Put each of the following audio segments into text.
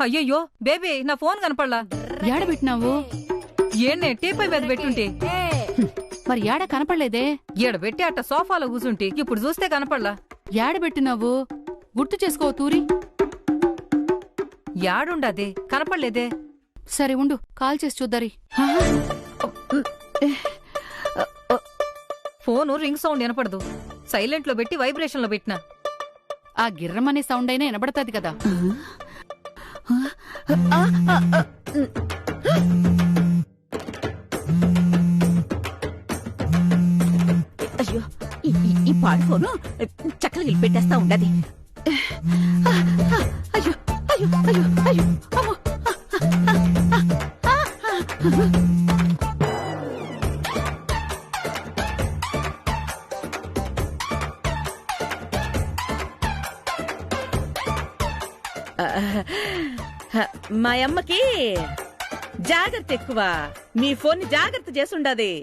అయ్యయ్యో బేబీ నా ఫోన్ కనపడలా. ఏడబెట్టినావు? ఏనే టీపై మీద పెట్టుంటే మరి ఏడ కనపడలేదే? ఏడబెట్టి అట్ట సోఫాలో కూసుంటే ఇప్పుడు చూస్తే కనపడలా. ఏడబెట్టినావు? గుర్తు చేసుకో తూరి. యాడుండదే కనపడలేదే. సరే ఉండు, కాల్ చేసి చూద్దరి. ఫోను రింగ్ సౌండ్ వినపడదు. సైలెంట్ లో పెట్టి వైబ్రేషన్ లో పెట్టినా. ఆ గిర్రమనే సౌండ్ అయినా వినబడతాది కదా. అయ్యో, ఈ పాడు ఫోను చక్కలు గిలి పెట్టేస్తా ఉండది. అయ్యో అయ్యో అయ్యో అయ్యో అమ్మో. మా అమ్మకి జాగ్రత్త ఎక్కువ. మీ ఫోన్ ని జాగ్రత్త చేసుండది.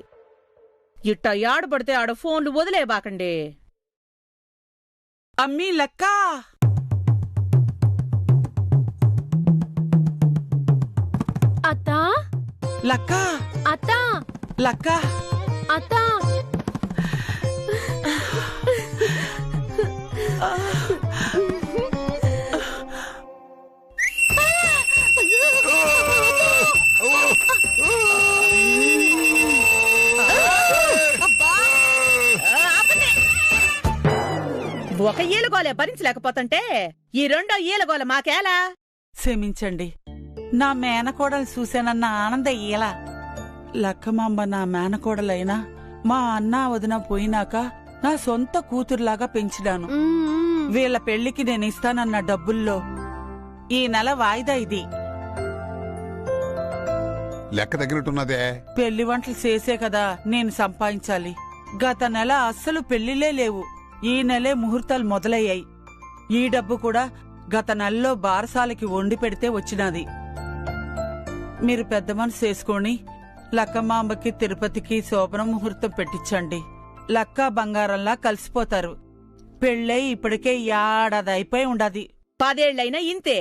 ఇట్ట ఆడబడితే ఆడ ఫోన్లు వదిలేబాకండి. అమ్మీ లెక్క అత్తా లక్క అత్తా లక్క అత్తా ఒక ఈలగోలే భరించలేకపోతుంటే ఈ రెండో ఈలగోల మాకేలా? క్షమించండి, నా మేనకోడలు చూశానన్న ఆనంద ఈల. లక్కమాంబ నా మేనకోడలైనా మా అన్నా వదిన పోయినాక నా సొంత కూతురులాగా పెంచినాను. వీళ్ల పెళ్లికి నేనిస్తానన్న డబ్బుల్లో ఈ నెల వాయిదా ఇది. లెక్క తగినట్టున్నదే. పెళ్లి వంటలు చేసే కదా నేను సంపాదించాలి. గత నెల అస్సలు పెళ్లిలే లేవు. ఈ నెలే ముహూర్తాలు మొదలయ్యాయి. ఈ డబ్బు కూడా గత నెలలో బారసాలకి వండి పెడితే వచ్చినది. మీరు పెద్ద మనసు చేసుకుని లక్కమాంబకి తిరుపతికి శోభన ముహూర్తం పెట్టించండి. లక్క బంగారంలా కలిసిపోతారు. పెళ్ళై ఇప్పటికే ఏడాది అయిపోయి ఉండది. 10 ఏళ్లైనా ఇంతే.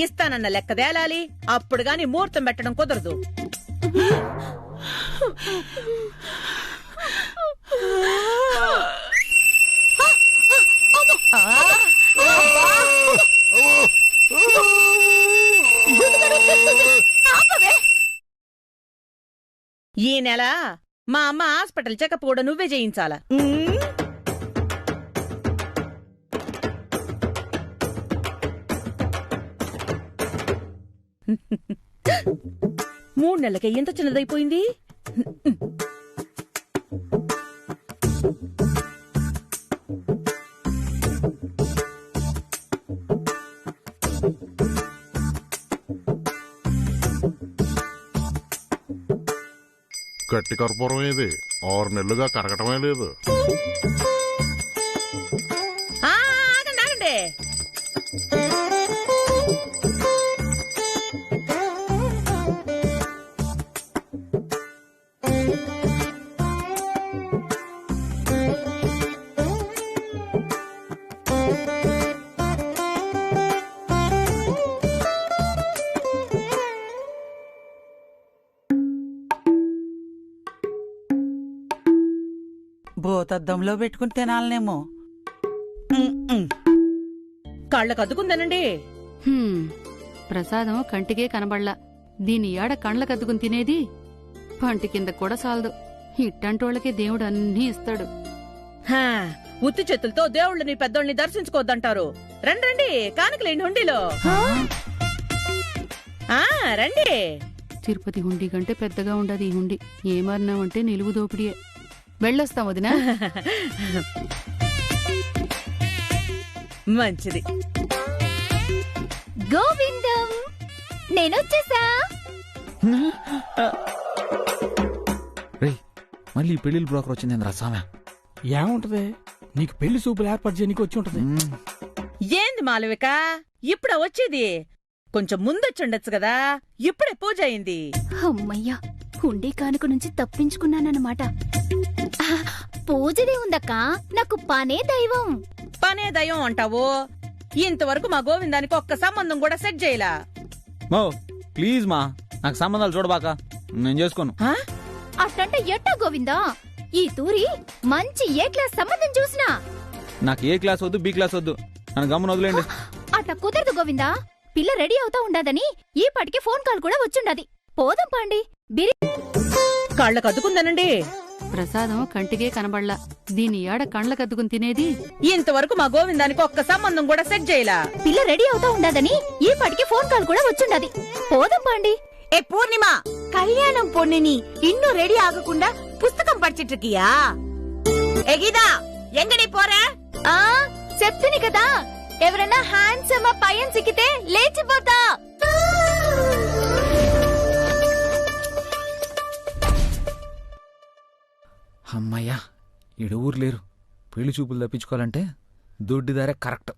ఇస్తానన్న లెక్క తేలాలి, అప్పుడు గాని ముహూర్తం పెట్టడం కుదరదు. ఈ నెల మా అమ్మ హాస్పిటల్ చెకప్ కూడా నువ్వే చేయించాలా. 3 నెలలకే ఎంత చిన్నదైపోయింది. గట్టి కర్పూరం ఏది 6 నెలలుగా కరగటమే లేదు. ఆగండి ఆగండి. బోతద్దంలో పెట్టుకుని తినాలనేమో. కాళ్ళకు అద్దుకుందానండి. ప్రసాదం కంటికే కనబడలా. దీని ఏడ కండ్లకద్దుకుని తినేది? పంటి కింద కూడా సాలదు. ఇట్టంటోళ్ళకి దేవుడు అన్నీ ఇస్తాడు. ఉత్తి చేతులతో దేవుళ్ళని పెద్దోళ్ళని దర్శించుకోవద్దంటారు. రండి రండి, కానుకలేండి హుండీలో. రండి. తిరుపతి హుండీ కంటే పెద్దగా ఉండదు ఈ హుండీ. ఏమన్నావంటే నిలువు దోపిడియే. వెళ్ళొస్తాం వదినా. మంచిది. గోవిందం, నేనొచ్చేసా. మళ్ళీ పెళ్లి బ్రోకర్ వచ్చింది సామె. ఏముంటది, నీకు పెళ్లి సూపులు ఏర్పాటు చేయడానికి వచ్చి ఉంటది. ఏంది మాలవిక ఇప్పుడా వచ్చేది? కొంచెం ముందొచ్చుండొచ్చు కదా. ఇప్పుడే పూజ అయింది. అమ్మయ్యా, హుండీ కానుక నుంచి తప్పించుకున్నానన్నమాట. పూజదే ఉందక్కా, నాకు పనే దైవం. పనే దైవం అంటావు? ఇంతవరకు మా గోవిందానికి ఒక్క సంబంధం కూడా సెట్ చేయలా. మో ప్లీజ్ మా, నాకు సంబంధాలు చూడబాక, నేను చేసుకోను. ఆ? అట్టంటే ఎట్టా గోవిందా? ఈ తూరి మంచి ఏ క్లాస్ సంబంధం చూసినా. నాకు ఏ క్లాస్ వద్దు, బి క్లాస్ వద్దు, నన్ను గమ్మున వదిలేండి. అట్లా కుదరదు గోవిందా. పిల్ల రెడీ అవుతా ఉండదని ఈ పాటికి ఫోన్ కాల్ కూడా వచ్చుండది. పోదాం పాండి. కాళ్ళకు అద్దుకుందనండి. ప్రసాదం కంటికే కనబడలా, దీని ఏడ కళ్ళకద్దుకుని తినేది. ఇంతవరకు మా గోవిందానికి ఒక్క సంబంధం కూడా సెట్ చేయలా. పిల్ల రెడీ అవుతా ఉండదని ఈ పాటికి ఫోన్ కాల్ కూడా వచ్చుండది. పోదాం పాండి. ஏ பூர்ணிமா, கல்யாணம் பொண்ணு நீ இன்னும் ரெடி ஆகకుండా புஸ்தகம் படிச்சிட்டு இருக்கியா? ఏ గీదా, ఎంగడి పోరా? చెప్తుని కదా, ఎవరన్నా హ్యాండ్సమ్ పయ్యన్ సిక్కితే లేచిపోతా. అమ్మయ్యా, ఈడ ఊరు లేరు. పెళ్లి చూపులు తప్పించుకోవాలంటే దొడ్డిదారే కరెక్ట్.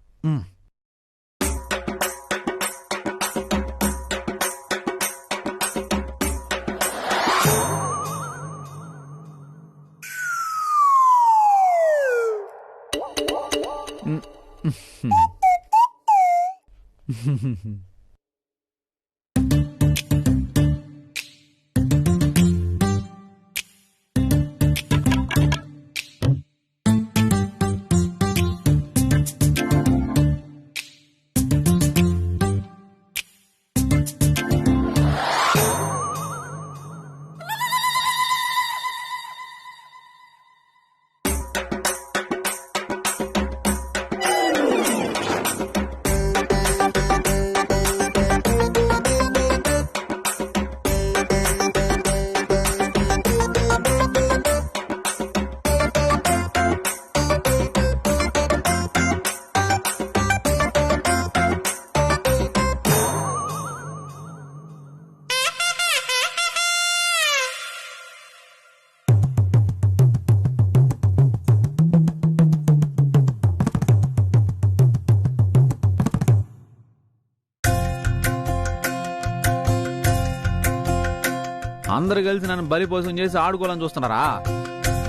అందరు కలిసి నన్ను బలిపోసం చేసి ఆడుకోవాలని చూస్తున్నారా?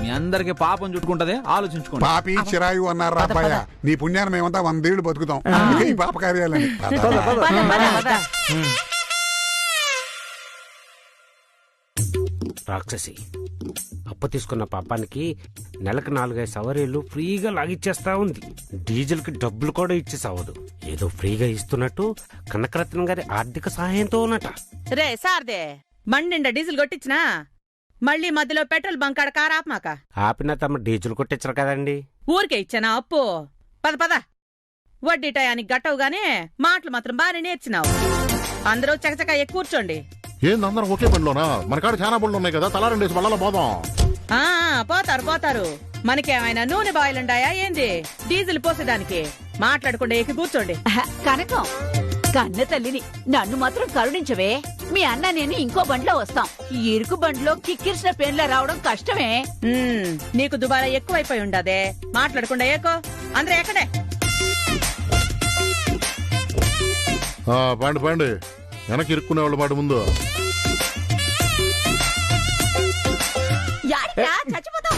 మీ అందరికి పాపం చుట్టుకుంటదే, ఆలోచించుకోండి. పాపి చిరాయు అన్నారు అబ్బాయ, నీ పుణ్యాన్ని మేమంతా 100 ఏళ్లు బతుకుతాం. ఈ పాప కార్యాలని రాక్షసి అప్పు తీసుకున్న పాపానికి నెలకు 4-5 సవరీలు ఫ్రీగా లాగిచ్చేస్తా ఉంది. డీజిల్ కి డబ్బులు కూడా ఇచ్చేసావదు. ఏదో ఫ్రీగా ఇస్తున్నట్టు కనకరత్నం గారి ఆర్థిక సహాయంతో ఉన్నట. రే సార్దే, మండిండ డీజిల్ కొట్టించినా మళ్ళీ మధ్యలో పెట్రోల్ బంక్ కాడ కారు ఆపమాక. ఆపిన తమ డీజిల్ కొట్టించరు కదండి. ఊరికే ఇచ్చానా అప్పు? పద పద, వడ్డీ టయానికి గట్టవుగానే మాటలు మాత్రం బాగానే నేర్చినావు. అందరూ చకచక ఎక్కువ కూర్చోండి. ఏంది అందరం ఒకే బండిలోనా? మన కాడ చాలా బండ్లు ఉన్నాయి కదా, తలా 2 బళ్ళలో పోదాం. పోతారు పోతారు. మనకేమైనా నూనె బాయిలుండాయా ఏంది డీజిల్ పోసేదానికి? మాట్లాడకుండా ఎక్కి కూర్చోండి. కనకం, కన్న తల్లిని నన్ను మాత్రం కరుణించవే. మీ అన్న నేను ఇంకో బండిలో వస్తాం. ఈ ఇరుకు బండిలో కిక్కిరిసిన పెన్లా రావడం కష్టమే. నీకు దుబారా ఎక్కువైపోయి ఉండదే. మాట్లాడకుండా ఏకో అందరూ ఎక్కడే. పండి పండి, వెనక్కి ఇరుక్కునే వాళ్ళు మాట ముందు. చచ్చిపోతా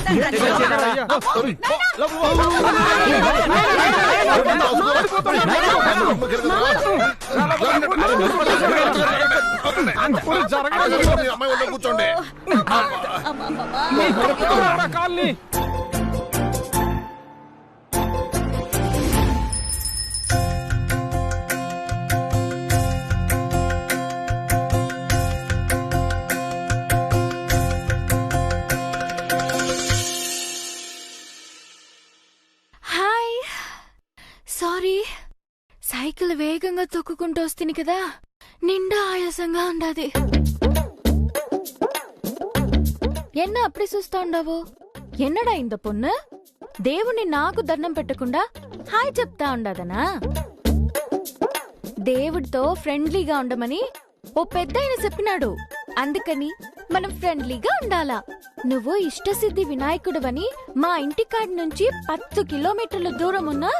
కూర్చోండి. సారీ, సైకిల్ వేగంగా తొక్కుకుంటూ వస్తుంది కదా, నిండా ఆయాసంగా ఉండదు. ఎన్న అప్పుడు చూస్తా ఉండవు? ఎన్నడా ఇంత పొన్ను దేవుణ్ణి నాకు దండం పెట్టకుండా హాయ్ చెప్తా ఉండదనా? దేవుడితో ఫ్రెండ్లీగా ఉండమని ఓ పెద్దాయన చెప్పినాడు. అందుకని మనం ఫ్రెండ్లీగా ఉండాలా. నువ్వు ఇష్టసిద్ధి వినాయకుడువని మా ఇంటికాడి నుంచి 10 కిలోమీటర్ల దూరం ఉన్నా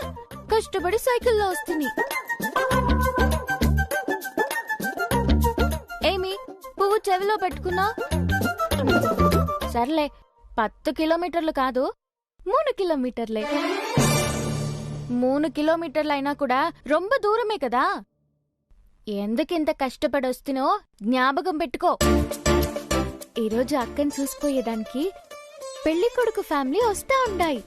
కష్టపడి సైకిల్లో వస్తుంది. ఏమి పువ్వు చెవిలో పెట్టుకున్నా? సర్లే, 10 కిలోమీటర్లు కాదు 3 కిలోమీటర్లే. 3 కిలోమీటర్లు అయినా కూడా రొంబ దూరమే కదా. ఎందుకింత కష్టపడొస్తునో జ్ఞాపకం పెట్టుకో. ఈరోజు అక్కని చూసిపోయేదానికి పెళ్లి కొడుకు ఫ్యామిలీ వస్తా ఉండాయి.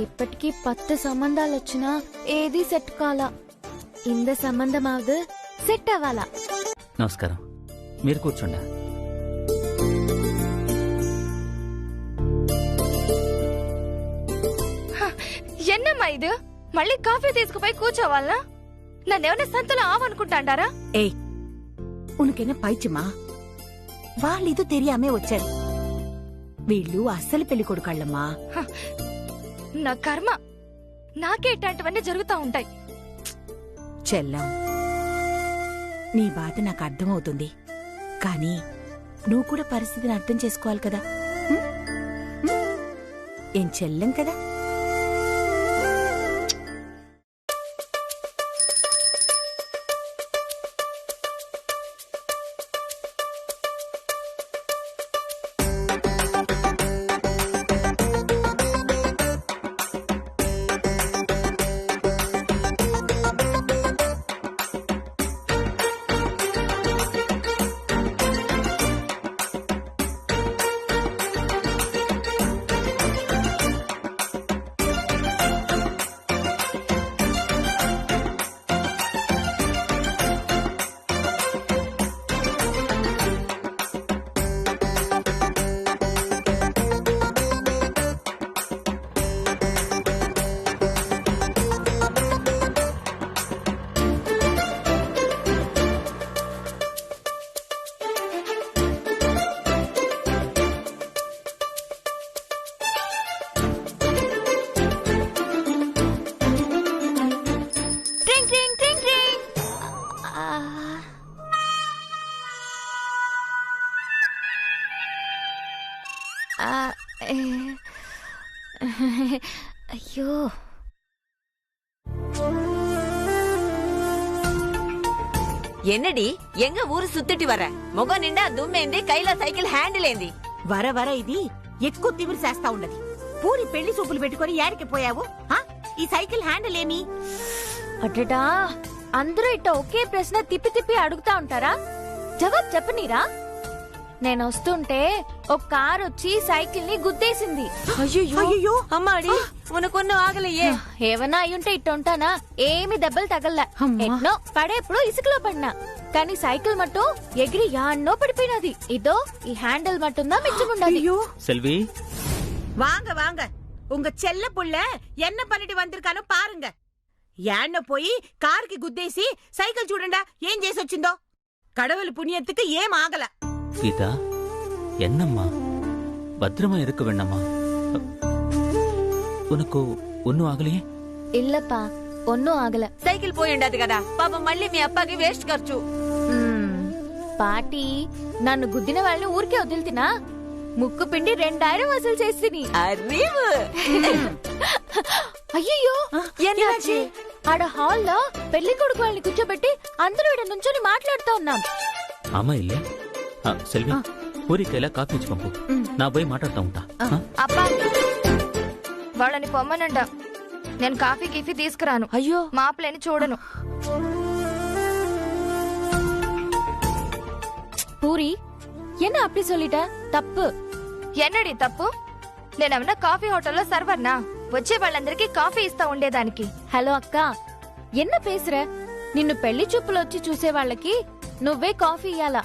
ఇప్పటికీ 10 సంబంధాలొచ్చినా ఏదీ సెట్ కాలా. ఇంద సంబంధమావదు సెట్ అవ్వాలా. నమస్కారం, మీరు కూర్చోండి. ఎన్నమ్మా ఇది? మళ్ళీ కాఫీ తీసుకుపోయి కూర్చోవాలా? నన్నేమన్నా సంతలో ఆవనుకుంటాండారా? ఏయ్, ఉనకెన్న పైచిమా, వాళ్ళిదో తెలియామే వచ్చారు. వీళ్ళు అస్సలు పెళ్లి కొడుకళ్ళమ్మా. నా కర్మ, నాకే ఇట్లాంటివన్నీ జరుగుతా ఉంటాయి. చెల్లం, నీ బాధ నాకు అర్థమవుతుంది, కానీ నువ్వు కూడా పరిస్థితిని అర్థం చేసుకోవాలి కదా. ఏం చెల్లం కదా. అయ్యో, என்னடி எங்க ஊரு சுத்திட்டு வர? முகம் నిండా దుమ్మేంది, కైలా సైకిల్ హ్యాండిల్ ఏంది? వర వర ఇది ఎక్కువ తిమిరి చేస్తా ఉన్నది. పూరి పెళ్లి సూపులు పెట్టుకుని యాడికి పోయావు? ఈ సైకిల్ హ్యాండిల్ ఏమి? అటటా, అందరూ ఇట్ట ఒకే ప్రశ్న తిప్పి తిప్పి అడుగుతా ఉంటారా? జవాబు చెప్పనీరా? నేను వస్తుంటే ఒక కార్ వచ్చి సైకిల్ ని గుద్దేసింది. అయ్యో అమ్మాడి, ఉనకొన్న ఆగలయ్యే. ఏమన్నా అయ్యుంటే ఇట్టుంటానా? ఏమి దెబ్బలు తగల్లా. ఎట్నో పడేప్పుడు ఇసుకలో పడినా, కానీ సైకిల్ మట్టు ఎగిరి యాన్నో పడిపోయినది. ఇదో ఈ హ్యాండిల్ మట్టుందా మిచ్చముండది. செல்வி, வாங்க வாங்க, உங்க செல்ல புள்ள என்ன பண்ணிட்டு வந்திருக்கானோ பாருங்க. యాడ్నో పోయి కార్కి గుద్దేసి సైకిల్ చూడండా ఏం చేసి వచ్చిందో. கடவுள் புண்ணியத்துக்கு ఏం ఆగల. கீதா, என்னம்மா, பத்திரமா இருக்க வேண்டாமா? உனக்கு ஒன்னும் ஆகலையே? இல்லப்பா, ஒன்னும் ஆகல. సైకిల్ పోయిండదు కదా పాపం, మళ్ళీ మీ అప్పకి వేస్ట్ ఖర్చు. పాటి నన్ను గుద్దిన వాళ్ళని ఊరికే వదిలితినా? ముక్కు పిండి 2000 వసూలు చేసిని. అయ్యో, ఎన్నాచి ఆడ హాల్లో పెళ్లి కొడుకు వాళ్ళని కూర్చోబెట్టి అందరూ ఇక్కడ నుంచొని మాట్లాడుతూ ఉన్నాం. ఆమా ఇల్లే. సెల్వి, పూరికైలా కాఫీ ఇచ్చి పంపు, నా పోయి మాట్లాడుతూ ఉంటా. అప్పా, వాళ్ళని పొమ్మనంట. నేను కాఫీ గిఫీ తీసుకురాను. అయ్యో, మాపలేని చూడను. పూరి என்ன அப்படி சொல்லிட்ட? తప్పు. ఎన్నడి తప్పు? నేనేమన్నా కాఫీ హోటల్లో సర్వర్నా? వచ్చే వాళ్ళందరికీ కాఫీ ఇస్తా ఉండేదానికి. హలో అక్క, ఎన్న పేసుర? నిన్ను పెళ్లి చూపులు వచ్చి చూసే వాళ్ళకి నువ్వే కాఫీ ఇయ్యాలా?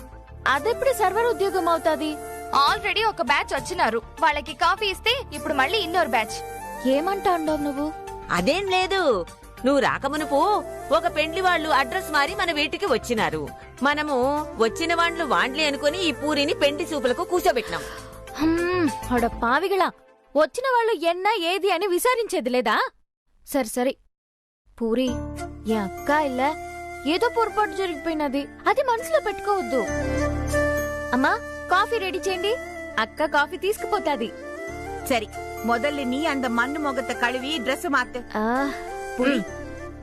అదెప్పుడు సర్వర్ ఉద్యోగం అవుతాది? ఆల్రెడీ ఒక బ్యాచ్ వచ్చినారు, వాళ్ళకి కాఫీ ఇస్తే ఇప్పుడు మళ్ళీ ఇన్నోర్ బ్యాచ్. ఏమంటా ఉండవు నువ్వు? అదేం లేదు, నువ్వు రాకమునుపు ఒక పెండ్లి వాళ్ళు అడ్రస్ మారి మన వీటికి వచ్చినారు. మనము వచ్చిన వాళ్ళు వాండ్లే అనుకుని ఈ పూరిని పెండ్లి చూపులకు కూర్చోబెట్టినాం. అడ పావిగళ, వచ్చిన వాళ్ళు ఎన్న ఏది అని విచారించేది లేదా? సరే సరే పూరి, ఏ అక్క ఇల్ల ఏదో పొరపాటు జరిగిపోయినది, అది మనసులో పెట్టుకోవద్దు. అమ్మా, కాఫీ రెడీ చేయండి, అక్క కాఫీ తీసుకుపోతాది. సరే, మొదలు నీ అంద మన్ను మొగత కడివి డ్రెస్ మాత్తు. పూరి,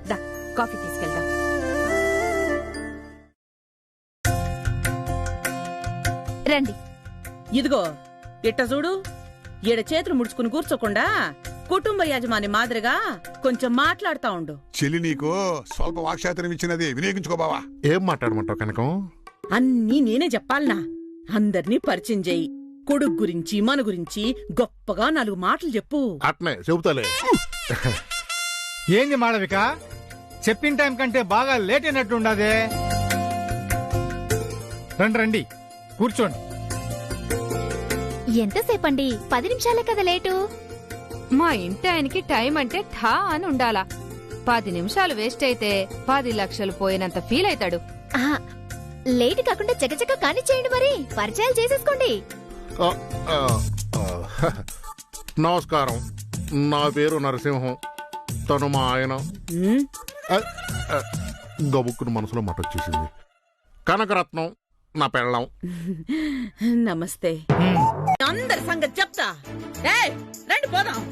దా కాఫీ తీసుకెళ్దాం. రండి. ఇదిగో ఇట్ట చూడు, ఈడ చేతులు ముడుచుకుని కూర్చోకుండా కుటుంబ యజమాని మాదిరిగా కొంచెం మాట్లాడుతా ఉండు. చెల్లి నీకు స్వల్ప వాక్శాతనం ఇచ్చినది, వినియోగించుకో బావా. ఏం మాట్లాడమంటావు కనకం? అన్నీ నేనే చెప్పాలనా? అందర్నీ పరిచయం చేయి. కొడుకు గురించి మన గురించి గొప్పగా 4 మాటలు చెప్పు. అట్నే చెబుతాలే. ఏంది మాళవిక, చెప్పిన టైం కంటే బాగా లేట్ అయినట్టుండదే. రండి రండి, కూర్చోండి. ఎంతసేపండి? 10 నిమిషాలే కదా లేటు. మా ఇంటి ఆయనకి టైం అంటే ఠా అని ఉండాలా. 10 నిమిషాలు వేస్ట్ అయితే 10 లక్షలు పోయినంత ఫీల్ అవుతాడు. లేట్ కాకుండా చకచక కాని చేయండి, మరి పరిచయాలు చేసేసుకోండి. నమస్కారం, నా పేరు నరసింహం, తను మా ఆయన. గబుక్కును మనసులో మాట వచ్చేసింది. కనకరత్నం నా పెళ్ళం. నమస్తే. అందరి సంగతి చెప్తా. రండి పోదాం.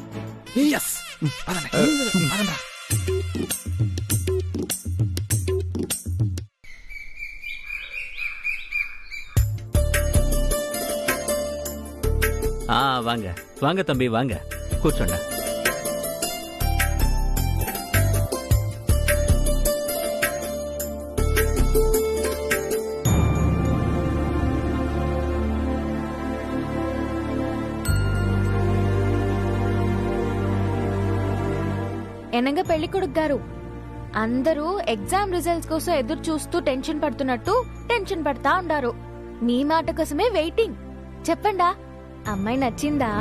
வாங்க வாங்க தம்பி வாங்க, కూర్చోండి. ఎనంగా పెళ్లి కొడుకు గారు, అందరూ ఎగ్జామ్ రిజల్ట్స్ కోసం ఎదురు చూస్తూ టెన్షన్ పడుతున్నట్టు టెన్షన్ పడతా ఉండారు. మీ మాట కోసమే వెయిటింగ్. చెప్పండా, అమ్మాయి నచ్చిందా?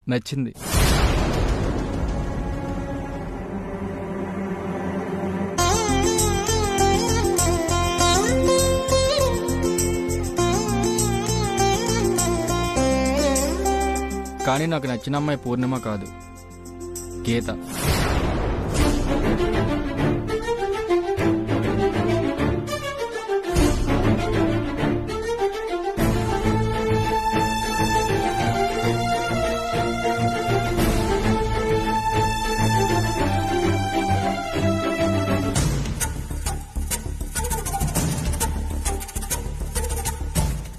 నచ్చింది. కానీ నాకు నచ్చిన అమ్మాయి పూర్ణిమ కాదు, గీత.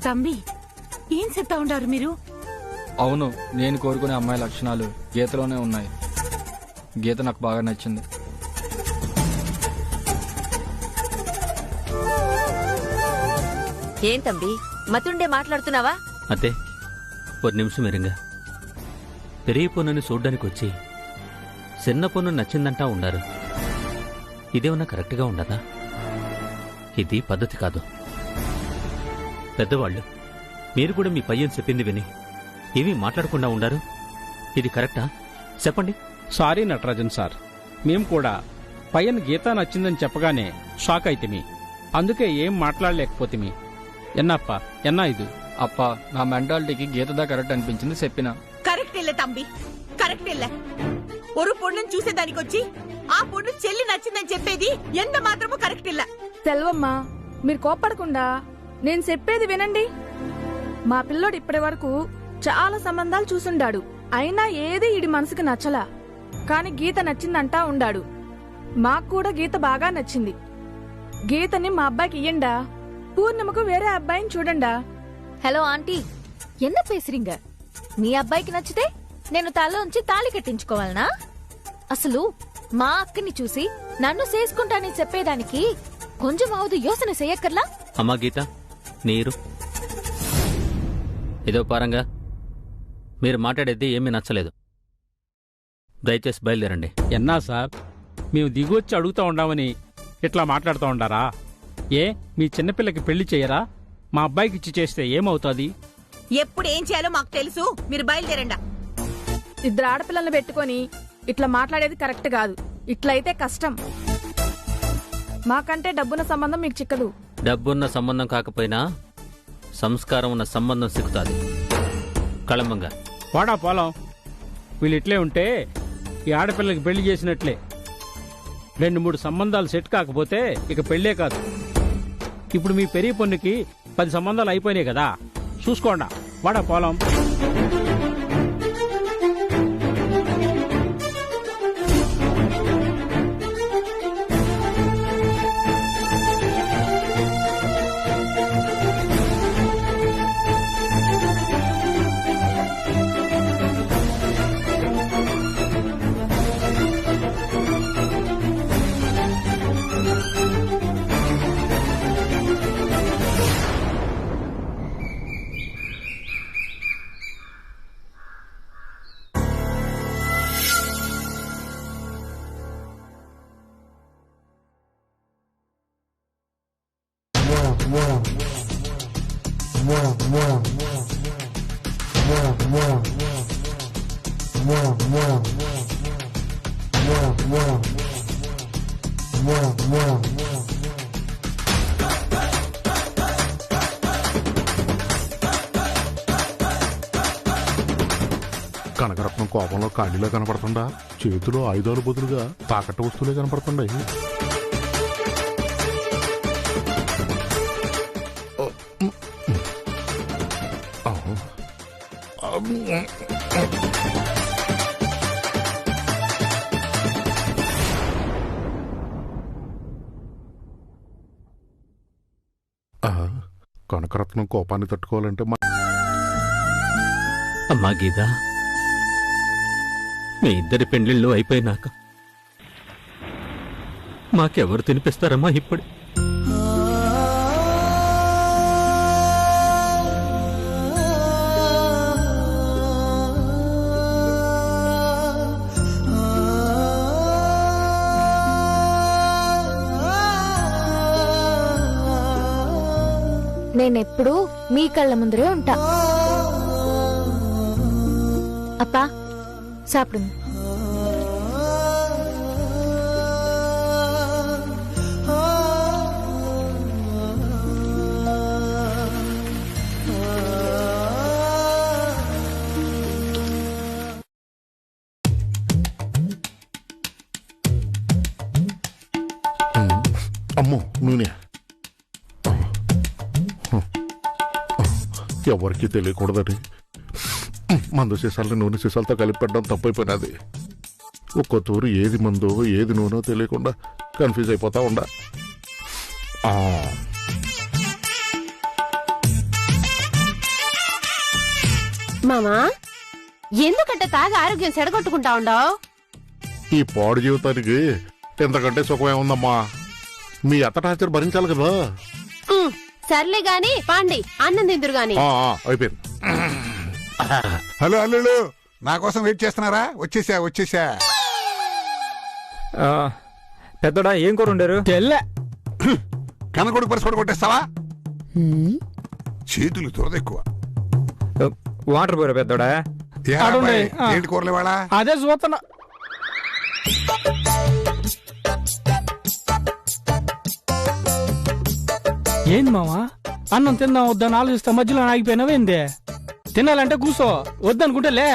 తమ్మి, ఏం చెప్తా ఉండారు మీరు? అవును, నేను కోరుకునే అమ్మాయి లక్షణాలు గీతలోనే ఉన్నాయి. గీత నాకు బాగా నచ్చింది. ఏం తంబి, మతుండే మాట్లాడుతున్నావా? అతే ఒక నిమిషం ఎరింగా. పెరిగి పొన్నుని చూడ్డానికి వచ్చి చిన్న పొన్ను నచ్చిందంటా ఉండారు. ఇదేమన్నా కరెక్ట్గా ఉండదా? ఇది పద్ధతి కాదు. పెద్దవాళ్ళు మీరు కూడా మీ పయ్యని చెప్పింది విని ఏమీ మాట్లాడకుండా ఉండారు. ఇది కరెక్టా? చెప్పండి. సారీ నటరాజన్ సార్, మేం కూడా పయ్యన్ గీత నచ్చిందని చెప్పగానే షాక్ అయితేమి, అందుకే ఏం మాట్లాడలేకపోతేమి. ఎన్నప్ప ఎన్నా ఇది? అప్ప, నా మెంటాలిటీకి గీతదా కరెక్ట్ అనిపించింది చెప్పిన. కరెక్ట్ ఇల్లే తంబి, కరెక్ట్ ఇల్లే. ఒక పొన్నుని చూసేదానికి వచ్చి ఆ పొన్ను చెల్లి నచ్చిందని చెప్పేది ఎంత మాత్రమూ కరెక్ట్ ఇల్ల. సెల్వమ్మ, మీరు కోప్పడకుండా నేను చెప్పేది వినండి. మా పిల్లోడు ఇప్పటి వరకు చాలా సంబంధాలు చూసుండాడు, అయినా ఏది ఈడి మనసుకు నచ్చలా. కాని గీత నచ్చిందంటా ఉండాడు. మాకు కూడా గీత బాగా నచ్చింది. గీతని మా అబ్బాయికి ఇయ్యండా, పూర్ణిమకు వేరే అబ్బాయిని చూడండా. హలో ఆంటీ, ఎన్న పేసిరింగ? మీ అబ్బాయికి నచ్చితే నేను తలలోంచి తాళి కట్టించుకోవాలనా? అసలు మా అక్కని చూసి నన్ను చేసుకుంటానని చెప్పేదానికి కొంచెం అవదు యోసన చెయ్యక్కర్లా? అమ్మా గీత, నీరు ఇదో పారంగా. మీరు మాట్లాడేది ఏమీ నచ్చలేదు. దయచేసి బయలుదేరండి. ఎన్నా సార్, మేము దిగొచ్చి అడుగుతా ఉండామని ఇట్లా మాట్లాడుతూ ఉండారా? ఏ మీ చిన్నపిల్లకి పెళ్లి చేయరా? మా అబ్బాయికి ఇచ్చి చేస్తే ఏమవుతుంది? ఎప్పుడు ఏం చేయాలో మాకు తెలుసు, మీరు బయలుదేరండా. 2 ఆడపిల్లల్ని పెట్టుకొని ఇట్లా మాట్లాడేది కరెక్ట్ కాదు. ఇట్లయితే కష్టం. మాకంటే డబ్బున్న సంబంధం మీకు చిక్కదు. డబ్బున్న సంబంధం కాకపోయినా సంస్కారం ఉన్న సంబంధం సిక్కుతాది. కళంబంగా వాడా పోలం. వీళ్ళు ఇట్లే ఉంటే ఈ ఆడపిల్లకి పెళ్లి చేసినట్లే. 2-3 సంబంధాలు సెట్ కాకపోతే ఇక పెళ్లే కాదు. ఇప్పుడు మీ పెరిగి పొన్నుకి 10 సంబంధాలు అయిపోయినాయి కదా, చూసుకోండా. వాడా పోలం. కనకరత్నం కోపంలో కాళీలో కనపడుతుందా? చేతిలో ఆయుధాలు బదులుగా తాకట్టు వస్తువులే కనపడుతున్నాయి. కనకరత్నం కోపాన్ని తట్టుకోవాలంటే అమ్మా గీత, మీ ఇద్దరి పెండ్లిళ్ళు అయిపోయినాక మాకెవరు తినిపిస్తారమ్మా ఇప్పుడు? నేనెప్పుడు మీ కళ్ళ ముందరే ఉంటా. అప్పా సాப்பிடுங்க. అమ్మో నూనె ఎవరికి తెలియకూడదని మందు సీసాలని నూనె సీసాలతో కలిపి పెట్టడం తప్పైపోయినది. ఒక్కో తూరు ఏది మందో ఏది నూనె తెలియకుండా కన్ఫ్యూజ్ అయిపోతా ఉండా. మామా, ఎందుకంటే తాగి ఆరోగ్యం చెడగొట్టుకుంటా ఉండవు? ఈ పాడు జీవితానికి ఎంతకంటే సుఖమేముందమ్మా? మీ అత్త టార్చర్ భరించాలి కదా. సర్లే గాని పాండి, అన్నం తిందురు గాని. అయిపోయింది. హలో అల్లుళ్ళు, నా కోసం వెయిట్ చేస్తున్నారా? వచ్చేసా. పెద్దడా ఏం కూర ఉండరు? కనకొడుకు పరిస్థితి కొట్టేస్తావా? చేతులు తురదెక్కువ. వాటర్ పోరా పెద్దడా. ఏంటి కూరలు ఇవాళ? అదే చూస్తున్నా. ఏంది మావా, అన్నం తిందాం వద్దని ఆలోచిస్తా మధ్యలో ఆగిపోయినావేంది? తినాలంటే కూసో, వద్దనుకుంటే లే.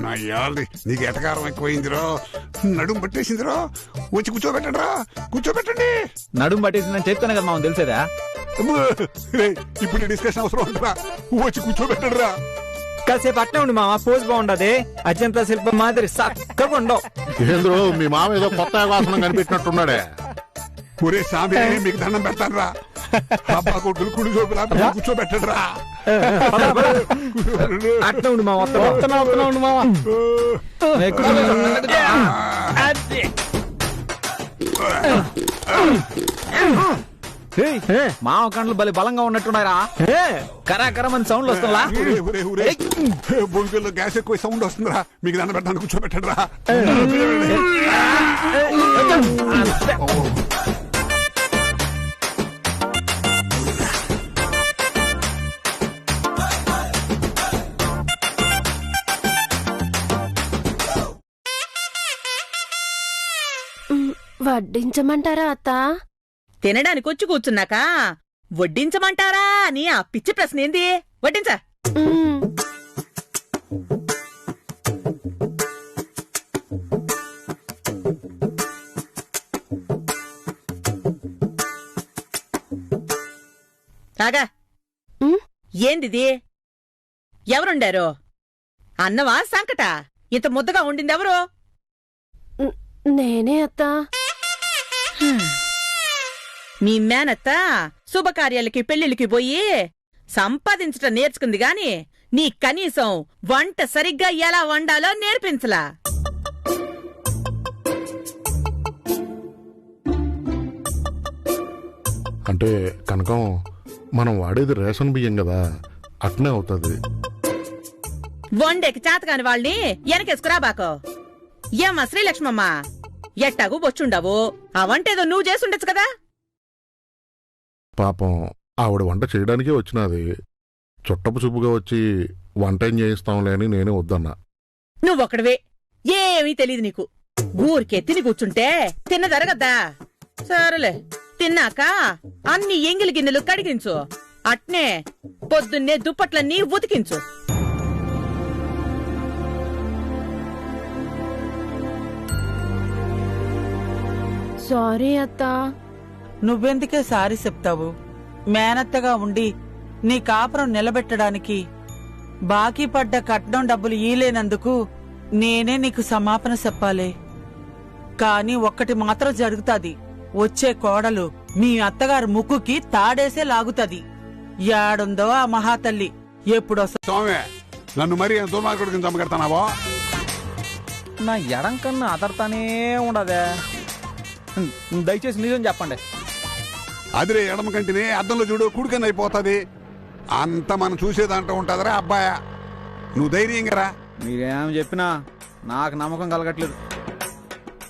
నా యాల్ది నీకు ఎటకారం ఎక్కువైందిరో, నడుము పట్టేసిందిరో. వచ్చి కూర్చోబెట్టండి. నడుము పట్టేసిందని చెప్తాను కదా మామ, తెలిసేదా? ఇప్పుడు డిస్కషన్ అవసరం ఉంటుందా? వచ్చి కూర్చోబెట్టండి రా. కాసేపు అట్నే ఉండి మామ, పోజ్ బాగుండదు. అజంతా శిల్పం మాదిరి చక్కగా ఉండవు. ఏంద్రో మీ మామ ఏదో కొత్త వాసన కనిపెట్టినట్టున్నాడే. ఒరే సామి, మీకు దండం పెడతాను రా. అబ్బా కొడుకులు కూర్చోబెట్టండి రా. అట్లా ఉండి మామ, ఉండి మామ. మామ కండ్లు బలి బలంగా ఉన్నట్టున్నారా? కరాకరమని సౌండ్ వస్తుందా? బొంగుల్లో గ్యాస్ ఎక్కువ సౌండ్ వస్తుందిరా. మీకు దండం పెట్టడానికి కూర్చోబెట్టండి రా. వడ్డించమంటారా అత్త? తినడానికి వచ్చి కూర్చున్నాక వడ్డించమంటారా అని ఆ పిచ్చి ప్రశ్న ఏంది? వడ్డించా. కాగా ఏందిది? ఎవరుండారు? అన్నవా సంకట? ఇంత ముద్దగా ఉండిందెవరు? నేనే అత్తా. మీ మేనత్త శుభకార్యాలకి పెళ్లిళ్ళకి పోయి సంపాదించటం నేర్చుకుంది గాని నీ కనీసం వంట సరిగ్గా ఎలా వండాలో నేర్పించలా. అంటే కనకం మనం వాడేది రేషన్ బియ్యం కదా, అట్నే అవుతుంది. వండేకి చేతగాని వాళ్ళని వెనకేసుకురాబాకో. ఏమ్మా శ్రీలక్ష్మమ్మ, ఎట్టాగు బొచ్చుండవు, ఆ వంటేదో నువ్వు చేసుండొచ్చు కదా. పాపం ఆవిడ వంట చేయడానికే వచ్చినది. చుట్టపు చూపుగా వచ్చి వంట ఏం చేయిస్తాంలే అని నేనే వద్దన్నా. నువ్వొక్కడవే, ఏమీ తెలీదు నీకు. ఊరికే తిని కూర్చుంటే తిన్న జరగద్దా? సరేలే, తిన్నాక అన్ని ఎంగిలి గిన్నెలు కడిగించు. అట్నే పొద్దున్నే దుప్పట్లన్నీ ఉతికించు. సారీ అత్తా. నువ్వెందుకే సారీ చెప్తావు? మేనత్తగా ఉండి నీ కాపురం నిలబెట్టడానికి బాకీ పడ్డ కట్నం డబ్బులు ఈలేనందుకు నేనే నీకు సమాపన చెప్పాలే. కాని ఒక్కటి మాత్రం జరుగుతాది. వచ్చే కోడలు మీ అత్తగారు ముక్కుకి తాడేసే లాగుతది. యాడుందో ఆ మహాతల్లి ఎప్పుడొస్తా? స్వామి, నన్ను మరీ దుర్మార్గుడి కింద చంపగడతానావో? నా ఎడం కన్నా అదర్తానే ఉండదే. దయచేసి నిజం చెప్పండి. అదిరే ఎడమ కంటిని అద్దంలో చూడు, కుడికన్నా అయిపోతుంది. అంత మనం చూసేదంటూ ఉంటుందిరా అబ్బాయ. నువ్వు ధైర్యంగా రా. మీరేం చెప్పినా నాకు నమ్మకం కలగట్లేదు.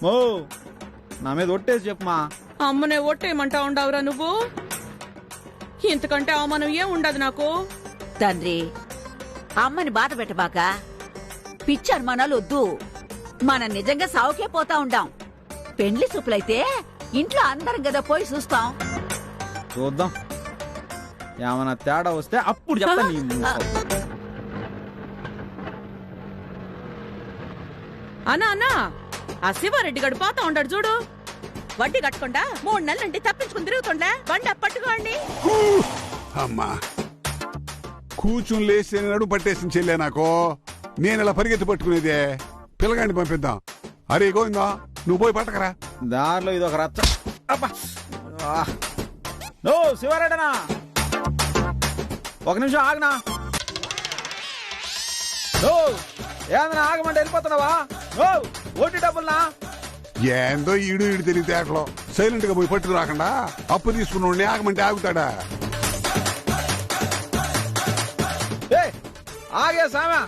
ఓ నా మీద ఒట్టేసి చెప్పుమా. అమ్మనే ఒట్టేయమంటా ఉండవురా నువ్వు? ఇంతకంటే అవమానం ఏం ఉండదు నాకు. తండ్రి, అమ్మని బాధ పెట్టబాక. పిచ్చి అనుమానాలు వద్దు. మనం నిజంగా సావుకే పోతా ఉండాం. పెండ్లి చూపులైతే ఇంట్లో అందరం కదా పోయి చూస్తాం. చూద్దాం, ఏమన్నా తేడా వస్తే అప్పుడు చెప్తాను. అన్నా అన్నా, ఆ శివారెడ్డి గడు పోతా ఉండాడు చూడు. వడ్డీ కట్టకుండా 3 నెలలంటే తప్పించుకుని తిరుగుతుండే. బండి పట్టుకోండి. అమ్మా, కూర్చుని లేచి నడు పట్టేసిన చెల్లే నాకు. నేను ఇలా పరిగెత్తి పట్టుకునేదే. పిల్లగాడిని పంపిద్దాం. అరే గోవిందా, నువ్వు పోయి పట్టకరా. దారిలో ఇది ఒక రచ్చ. శివారెడ్డనా, ఒక నిమిషం ఆగనా. ఏదన్నా ఆగమంటే వెళ్ళిపోతున్నావా? ఓటీ డబ్బులనా? ఏందో ఈడు తెలివితేటలో సైలెంట్ గా పోయి పట్టుకు రాకుండా అప్పు తీసుకున్న ఆగమంటే ఆగుతాడా? ఆగే సామా.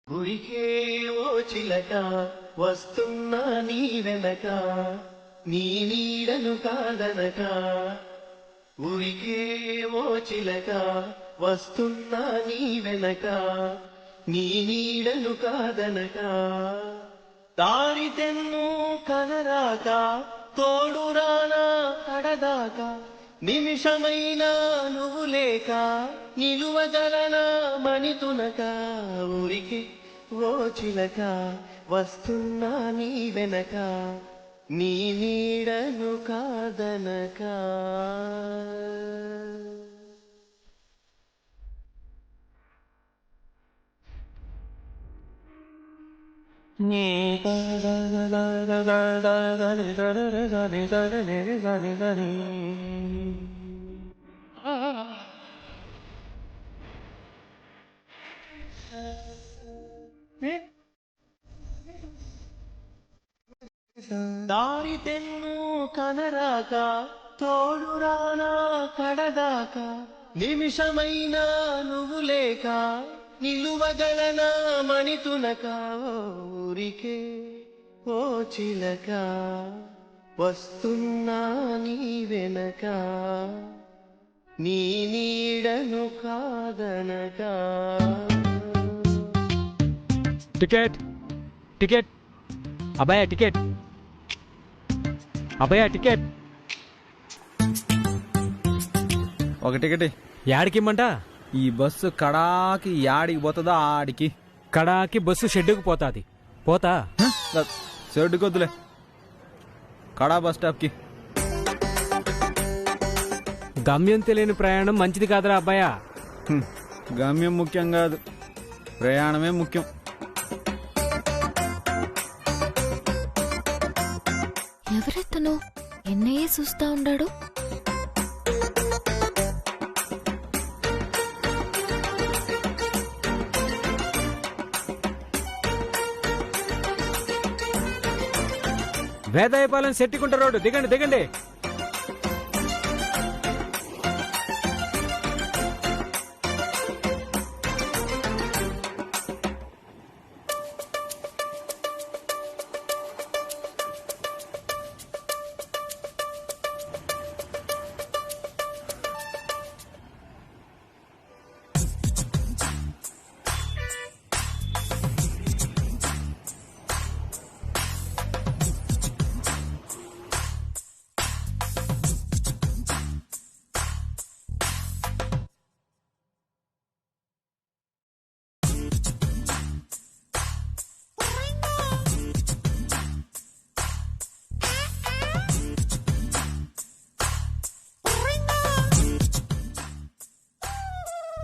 గురికే ఓ చిలక వస్తున్నా నీ వెనక, నీ నీడను కాదనక. ఉరికే ఓ చిలక వస్తున్నా నీ వెనక, నీ నీడను కాదనక. దారి తెన్ను కనరాక తోడురానా కడదాకా, నిమిషమైనా నువ్వు లేక నిలువగలనా మణితునక. ఊరికి ఓ చిలక వస్తున్నా నీ వెనక, నీ నీడను కాదనక. దారి తెన్ను కనరాక తోడురానా కడదాకా నిమిషమైనా నువ్వు లేక నిలువగలనా మణితునక ఊరికే ఓ చిలక వస్తున్నా నీ వెనక నీ నీడను కాదనక. టికెట్ టికెట్ అబ్బాయ టికెట్ అబ్బాయ టికెట్. ఒక టికెట్ యాడికిమ్మంట? ఈ బస్సు కడాకి యాడికి పోతుందో ఆడికి. కడాకి బస్సు షెడ్డుకు పోతాది. పోతా షెడ్డుకి వద్దులే, కడా బస్ స్టాప్కి. గమ్యం తెలియని ప్రయాణం మంచిది కాదురా అబ్బాయా. గమ్యం ముఖ్యం కాదు, ప్రయాణమే ముఖ్యం. ఎవరెత్తను ఎన్నయ్యే చూస్తా ఉండాడు. వేదాయపాలెం శెట్టికుంట రోడ్డు దిగండి దిగండి.